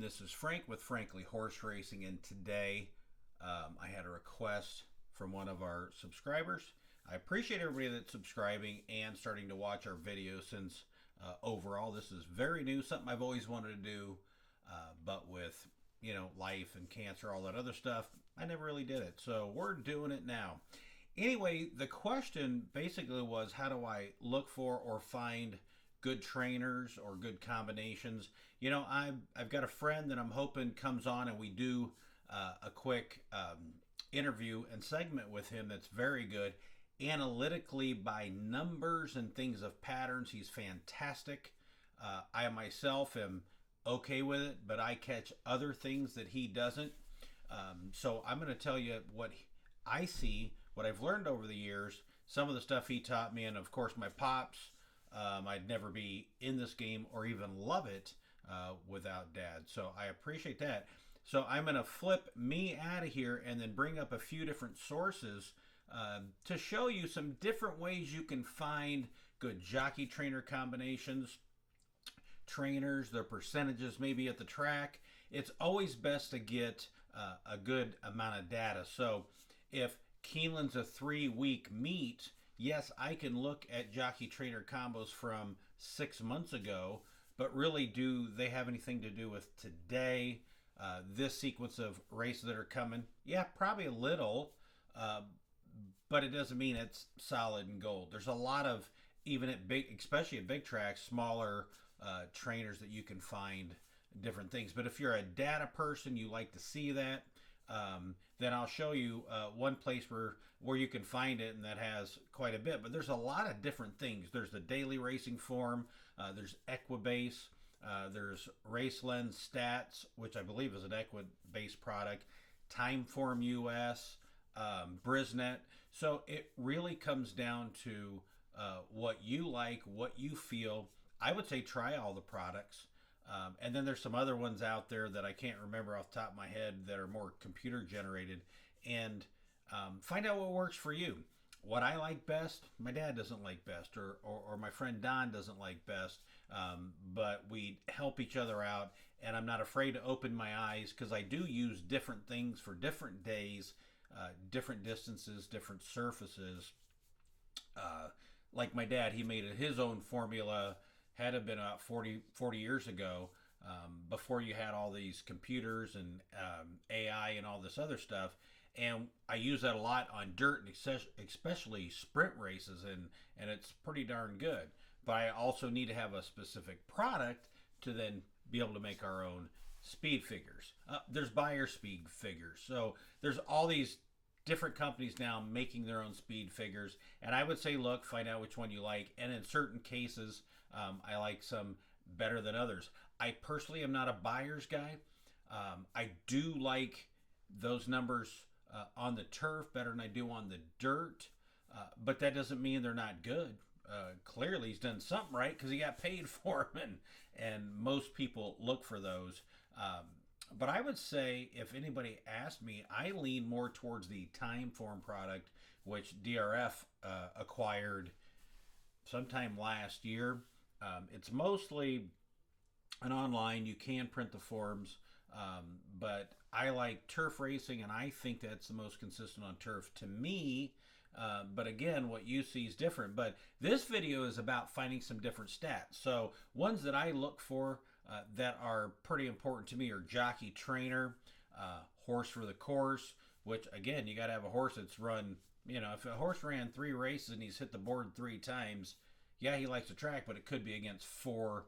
This is Frank with Frankly Horse Racing, and today I had a request from one of our subscribers. I appreciate everybody that's subscribing and starting to watch our videos since overall this is very new, something I've always wanted to do, but with life and cancer, all that other stuff, I never really did it. So we're doing it now. Anyway, the question basically was, how do I look for or find good trainers or good combinations? I've got a friend that I'm hoping comes on and we do a quick interview and segment with him that's very good. Analytically, by numbers and things of patterns, he's fantastic. I myself am okay with it, but I catch other things that he doesn't. So I'm going to tell you what I see, what I've learned over the years, some of the stuff he taught me, and of course my pops. I'd never be in this game or even love it without Dad. So I appreciate that. So I'm going to flip me out of here and then bring up a few different sources to show you some different ways you can find good jockey trainer combinations, trainers, their percentages maybe at the track. It's always best to get a good amount of data. So if Keeneland's a 3-week meet, yes, I can look at jockey trainer combos from 6 months ago, but really, do they have anything to do with today? This sequence of races that are coming? Yeah, probably a little, but it doesn't mean it's solid and gold. There's a lot of, even at big, especially at big tracks, smaller trainers that you can find different things. But if you're a data person, you like to see that, then I'll show you one place where you can find it, and that has quite a bit. But there's a lot of different things. There's the Daily Racing Form, there's Equibase, there's Race Lens Stats, which I believe is an Equibase product, Timeform US, Brisnet. So it really comes down to what you like, what you feel. I would say try all the products. And then there's some other ones out there that I can't remember off the top of my head that are more computer generated, and find out what works for you. What I like best, my dad doesn't like best, or my friend Don doesn't like best, but we help each other out, and I'm not afraid to open my eyes because I do use different things for different days, different distances, different surfaces. Like my dad, he made it his own formula, had to have been about 40 years ago, before you had all these computers and AI and all this other stuff. And I use that a lot on dirt, and especially sprint races, and it's pretty darn good. But I also need to have a specific product to then be able to make our own speed figures. There's buyer speed figures. So there's all these different companies now making their own speed figures, and I would say look, find out which one you like, and in certain cases I like some better than others. I personally am not a buyer's guy. I do like those numbers on the turf better than I do on the dirt, but that doesn't mean they're not good. Clearly he's done something right because he got paid for them, and most people look for those. But I would say, if anybody asked me, I lean more towards the Timeform product, which DRF acquired sometime last year. It's mostly an online, you can print the forms, but I like turf racing, and I think that's the most consistent on turf to me. But again, what you see is different. But this video is about finding some different stats. So ones that I look for that are pretty important to me are jockey trainer, horse for the course, which again, you got to have a horse that's run, if a horse ran 3 races and he's hit the board 3 times, yeah, he likes the track, but it could be against 4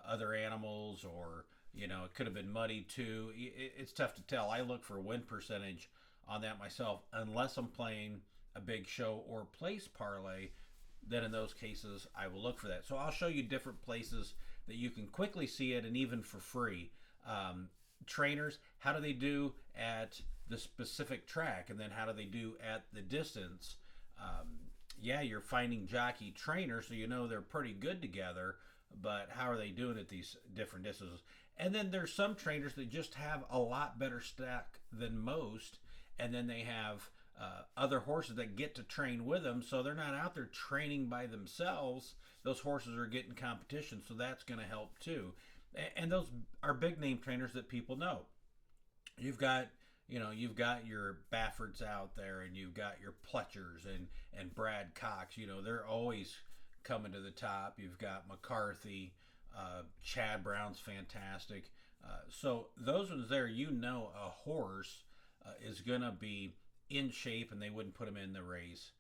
other animals, or, it could have been muddy too. It's tough to tell. I look for win percentage on that myself, unless I'm playing a big show or place parlay. Then in those cases I will look for that. So I'll show you different places that you can quickly see it, and even for free. Trainers, how do they do at the specific track, and then how do they do at the distance? Yeah, you're finding jockey trainers, so they're pretty good together, but how are they doing at these different distances? And then there's some trainers that just have a lot better stack than most, and then they have other horses that get to train with them, so they're not out there training by themselves. Those horses are getting competition, so that's going to help too. And those are big name trainers that people know. You've got, you've got your Baffords out there, and you've got your Pletchers and Brad Cox. They're always coming to the top. You've got McCarthy, Chad Brown's fantastic. So those ones there, a horse is gonna be in shape, and they wouldn't put him in the race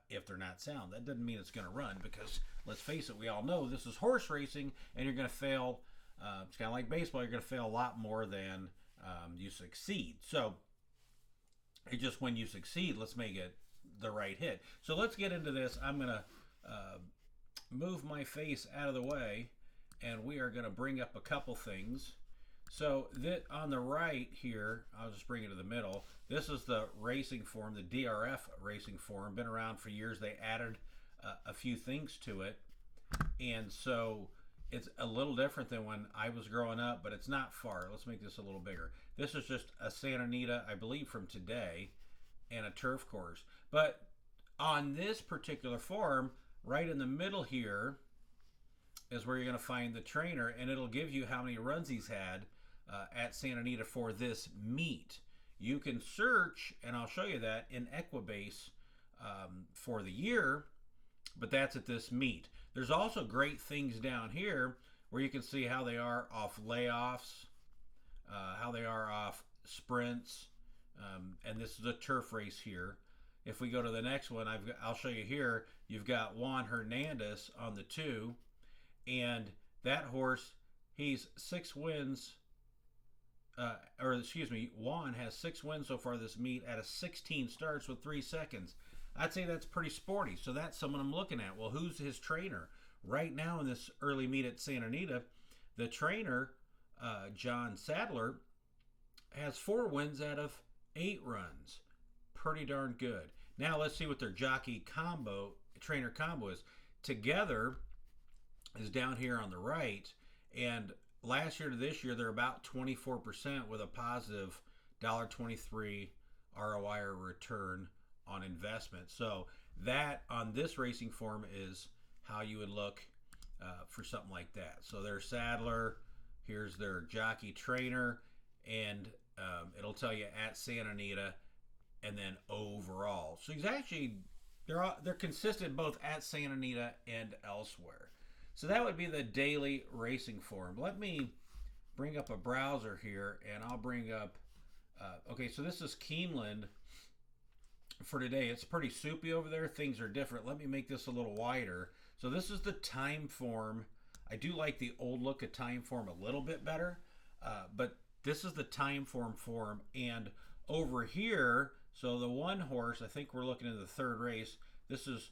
if they're not sound. That doesn't mean it's going to run, because let's face it, we all know this is horse racing, and you're going to fail. It's kind of like baseball. You're going to fail a lot more than you succeed. So it's just when you succeed, let's make it the right hit. So let's get into this. I'm going to move my face out of the way, and we are going to bring up a couple things. So that on the right here, I'll just bring it to the middle. This is the racing form, the DRF racing form. Been around for years. They added a few things to it, and so it's a little different than when I was growing up, but it's not far. Let's make this a little bigger. This is just a Santa Anita, I believe, from today, and a turf course. But on this particular form, right in the middle here is where you're going to find the trainer, and it'll give you how many runs he's had at Santa Anita for this meet. You can search, and I'll show you that, in Equibase for the year, but that's at this meet. There's also great things down here where you can see how they are off layoffs, how they are off sprints, and this is a turf race here. If we go to the next one, I'll show you here, you've got Juan Hernandez on the 2, and that horse, he's 6 wins, Juan has 6 wins so far this meet out of 16 starts with 3 seconds. I'd say that's pretty sporty. So that's someone I'm looking at. Well, who's his trainer? Right now in this early meet at Santa Anita, the trainer, John Sadler, has 4 wins out of 8 runs. Pretty darn good. Now let's see what their jockey trainer combo is. Together is down here on the right, and last year to this year, they're about 24% with a positive $1.23 ROI or return on investment. So that on this racing form is how you would look for something like that. So there's Sadler, here's their jockey trainer, and it'll tell you at Santa Anita and then overall. So he's actually, they're consistent both at Santa Anita and elsewhere. So that would be the daily racing form. Let me bring up a browser here, and I'll bring up, okay, so this is Keeneland for today. It's pretty soupy over there. Things are different. Let me make this a little wider. So this is the time form. I do like the old look of time form a little bit better, but this is the time form. And over here, so the one horse, I think we're looking at the third race. This is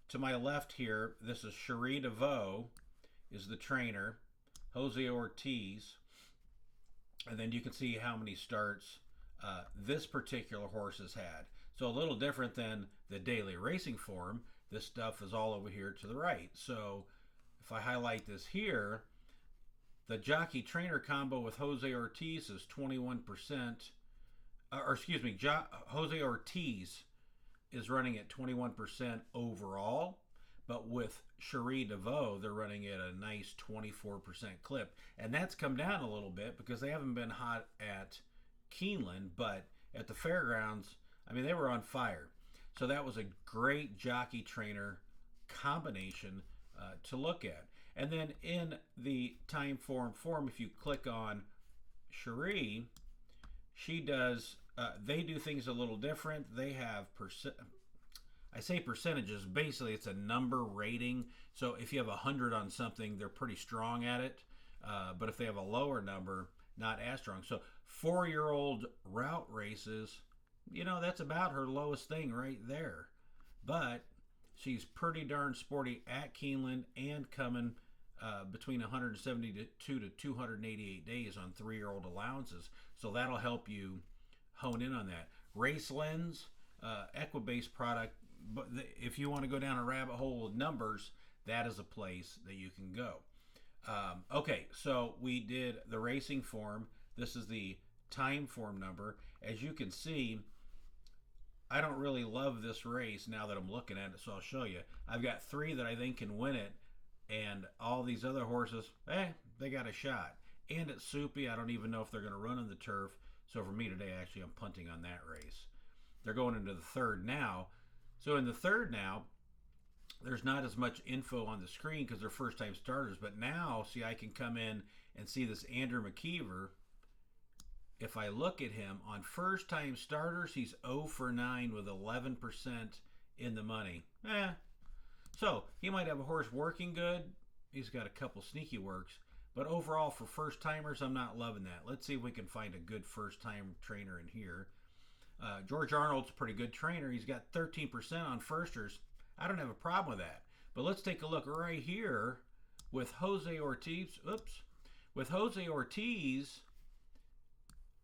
to my left here. This is Cherie DeVoe is the trainer, Jose Ortiz, and then you can see how many starts this particular horse has had. So a little different than the daily racing form. This stuff is all over here to the right. So if I highlight this here, the jockey trainer combo with Jose Ortiz is 21%. Jose Ortiz is running at 21% overall, but with Cherie DeVoe, they're running at a nice 24% clip. And that's come down a little bit because they haven't been hot at Keeneland, but at the fairgrounds, I mean, they were on fire. So that was a great jockey trainer combination to look at. And then in the time form, if you click on Cherie, she does, they do things a little different. They have I say percentages, basically it's a number rating. So if you have 100 on something, they're pretty strong at it. But if they have a lower number, not as strong. So 4-year-old route races, that's about her lowest thing right there. But she's pretty darn sporty at Keeneland and coming between 172 to 288 days on 3-year-old allowances. So that'll help you hone in on that. Race Lens, Equibase product, but if you want to go down a rabbit hole with numbers, that is a place that you can go. Okay, so we did the racing form. This is the time form number. As you can see, I don't really love this race now that I'm looking at it, so I'll show you. I've got 3 that I think can win it, and all these other horses, they got a shot. and it's soupy. I don't even know if they're going to run on the turf. So for me today, actually, I'm punting on that race. They're going into the third now. So in the third now, there's not as much info on the screen because they're first time starters. But now, see, I can come in and see this Andrew McKeever. If I look at him on first time starters, he's 0 for 9 with 11% in the money. So he might have a horse working good. He's got a couple sneaky works. But overall, for first timers, I'm not loving that. Let's see if we can find a good first time trainer in here. George Arnold's a pretty good trainer. He's got 13% on firsters. I don't have a problem with that. But let's take a look right here with Jose Ortiz. Oops. With Jose Ortiz,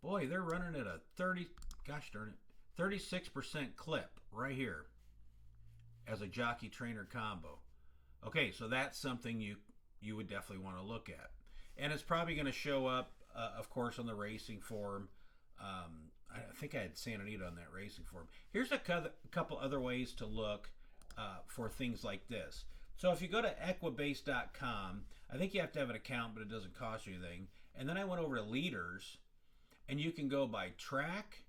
boy, they're running at a 36% clip right here as a jockey trainer combo. Okay, so that's something you would definitely want to look at. And it's probably going to show up, of course, on the racing form. I think I had Santa Anita on that racing form. Here's a couple other ways to look for things like this. So if you go to equibase.com, I think you have to have an account, but it doesn't cost you anything. And then I went over to leaders, and you can go by track,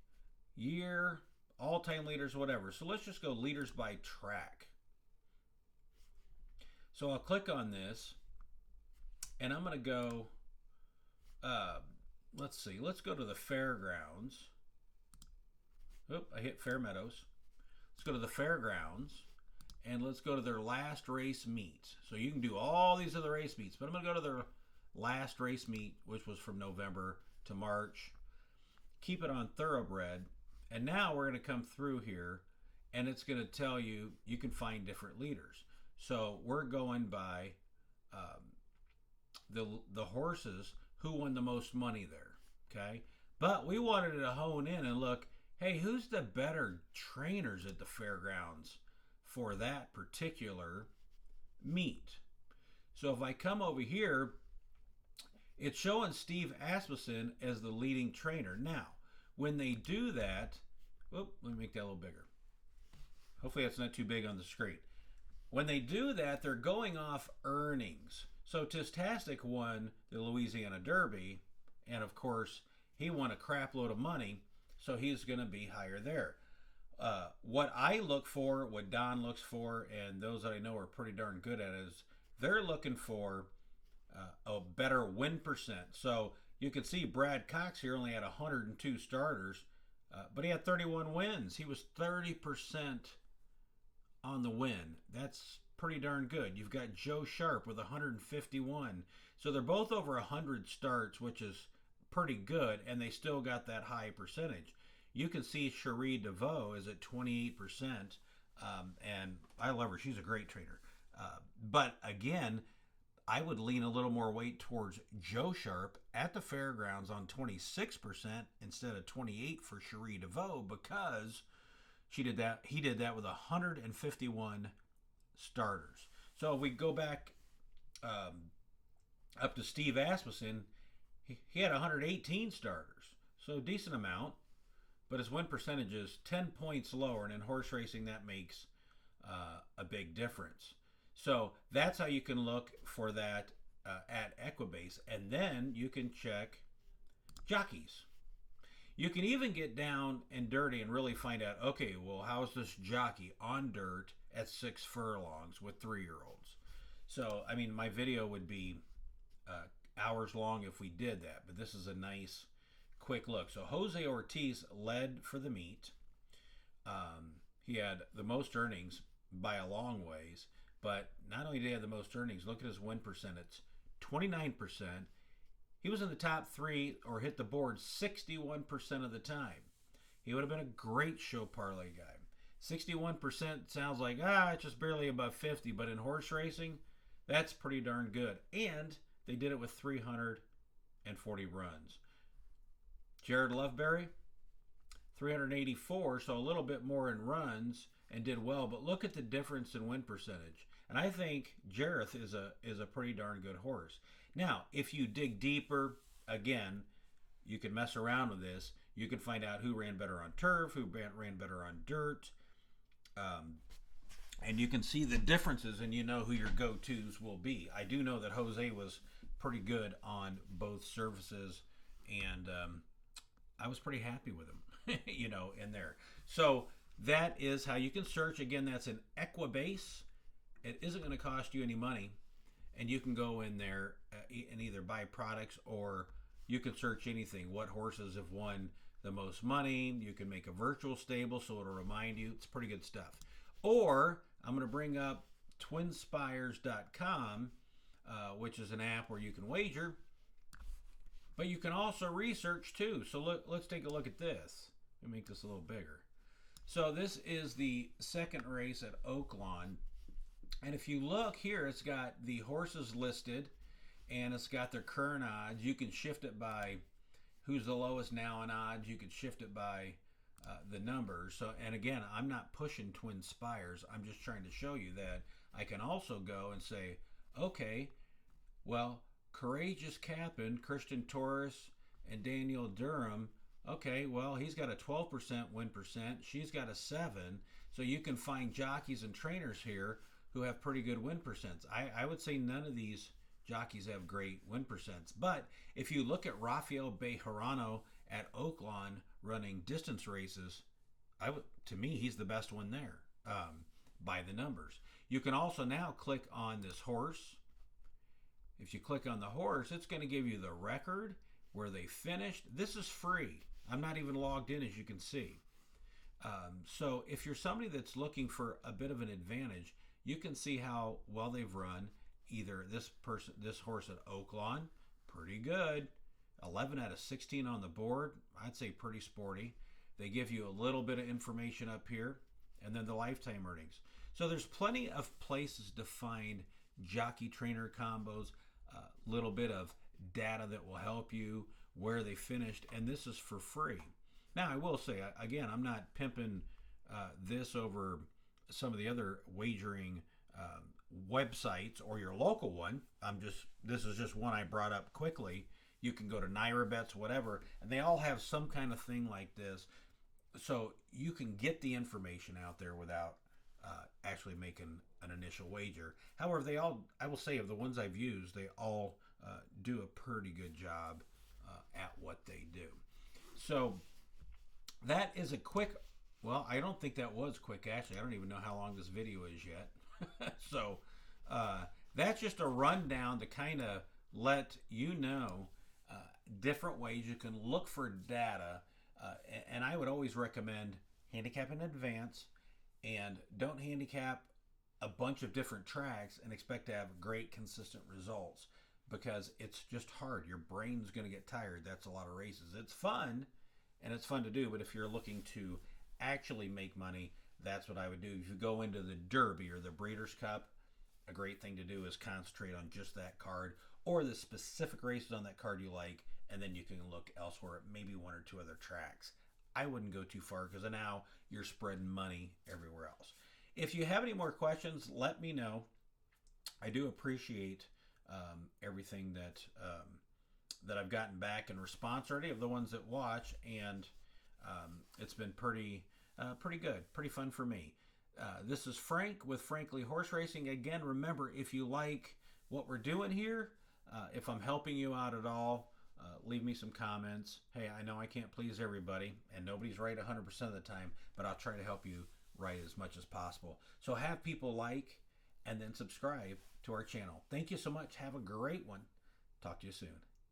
year, all-time leaders, whatever. So let's just go leaders by track. So I'll click on this, and I'm going to go, let's see, let's go to the fairgrounds. Oop, I hit Fair Meadows. Let's go to the fairgrounds, and let's go to their last race meet. So you can do all these other race meets, but I'm going to go to their last race meet, which was from November to March. Keep it on thoroughbred, and now we're going to come through here, and it's going to tell you you can find different leaders. So we're going by the horses who won the most money there, okay? But we wanted to hone in and look, hey, who's the better trainers at the fairgrounds for that particular meet? So if I come over here, it's showing Steve Asmussen as the leading trainer. Now, when they do that, let me make that a little bigger. Hopefully that's not too big on the screen. When they do that, they're going off earnings. So Tistastic won the Louisiana Derby, and of course, he won a crap load of money, so he's going to be higher there. What I look for, what Don looks for, and those that I know are pretty darn good at it, is they're looking for a better win percent. So you can see Brad Cox here only had 102 starters, but he had 31 wins. He was 30% on the win. That's pretty darn good. You've got Joe Sharp with 151. So they're both over 100 starts, which is pretty good, and they still got that high percentage. You can see Cherie DeVoe is at 28%, and I love her. She's a great trainer. But again, I would lean a little more weight towards Joe Sharp at the fairgrounds on 26% instead of 28 for Cherie DeVoe, because he did that with 151 starters. So if we go back up to Steve Asmussen, he had 118 starters, so decent amount, but his win percentage is 10 points lower, and in horse racing that makes a big difference. So that's how you can look for that at Equibase, and then you can check jockeys. You can even get down and dirty and really find out, okay, well, how's this jockey on dirt at 6 furlongs with 3-year-olds? So, I mean, my video would be hours long if we did that, but this is a nice quick look. So Jose Ortiz led for the meet. He had the most earnings by a long ways, but not only did he have the most earnings, look at his win percentage, 29%. He was in the top 3 or hit the board 61% of the time. He would have been a great show parlay guy. 61% sounds like, it's just barely above 50, but in horse racing, that's pretty darn good. And they did it with 340 runs. Jared Loveberry, 384, so a little bit more in runs and did well, but look at the difference in win percentage. And I think Jareth is a pretty darn good horse. Now, if you dig deeper, again, you can mess around with this. You can find out who ran better on turf, who ran better on dirt, and you can see the differences, and you know who your go-tos will be. I do know that Jose was pretty good on both surfaces, and I was pretty happy with them, in there. So that is how you can search. Again, that's an Equibase. It isn't going to cost you any money, and you can go in there and either buy products, or you can search anything. What horses have won the most money? You can make a virtual stable so it'll remind you. It's pretty good stuff. Or I'm going to bring up twinspires.com, which is an app where you can wager, but you can also research too. So let's take a look at this. Let me make this a little bigger. So this is the second race at Oaklawn. And if you look here, it's got the horses listed, and it's got their current odds. You can shift it by who's the lowest now in odds. You can shift it by the numbers. So, and again, I'm not pushing Twin Spires. I'm just trying to show you that I can also go and say, okay, well, Courageous Captain, Christian Torres, and Daniel Durham, okay, well, he's got a 12% win percent. She's got a 7. So you can find jockeys and trainers here who have pretty good win percents. I would say none of these jockeys have great win percents. But if you look at Rafael Bejarano at Oaklawn running distance races, to me, he's the best one there by the numbers. You can also now click on this horse. If you click on the horse, it's going to give you the record, where they finished. This is free. I'm not even logged in, as you can see. So if you're somebody that's looking for a bit of an advantage, you can see how well they've run. Either this horse at Oaklawn, pretty good. 11 out of 16 on the board. I'd say pretty sporty. They give you a little bit of information up here, and then the lifetime earnings. So there's plenty of places to find jockey trainer combos, a little bit of data that will help you, where they finished, and this is for free. Now, I will say, again, I'm not pimping this over some of the other wagering websites or your local one. This is just one I brought up quickly. You can go to Naira Bets, whatever, and they all have some kind of thing like this, so you can get the information out there without actually making an initial wager. However, I will say, of the ones I've used, they all do a pretty good job at what they do. So that is a quick, well, I don't think that was quick, actually. I don't even know how long this video is yet. So that's just a rundown to kind of let you know different ways you can look for data. And I would always recommend handicap in advance, and don't handicap a bunch of different tracks and expect to have great consistent results, because it's just hard. Your brain's going to get tired. That's a lot of races. It's fun, and it's fun to do, but if you're looking to actually make money, that's what I would do. If you go into the Derby or the Breeders' Cup, a great thing to do is concentrate on just that card or the specific races on that card you like, and then you can look elsewhere at maybe one or two other tracks. I wouldn't go too far, because now you're spreading money everywhere else. If you have any more questions, let me know. I do appreciate everything that I've gotten back in response already of the ones that watch, and it's been pretty good, pretty fun for me. This is Frank with Frankly Horse Racing. Again, remember, if you like what we're doing here, if I'm helping you out at all, leave me some comments. Hey, I know I can't please everybody, and nobody's right 100% of the time, but I'll try to help you right as much as possible. So have people like and then subscribe to our channel. Thank you so much. Have a great one. Talk to you soon.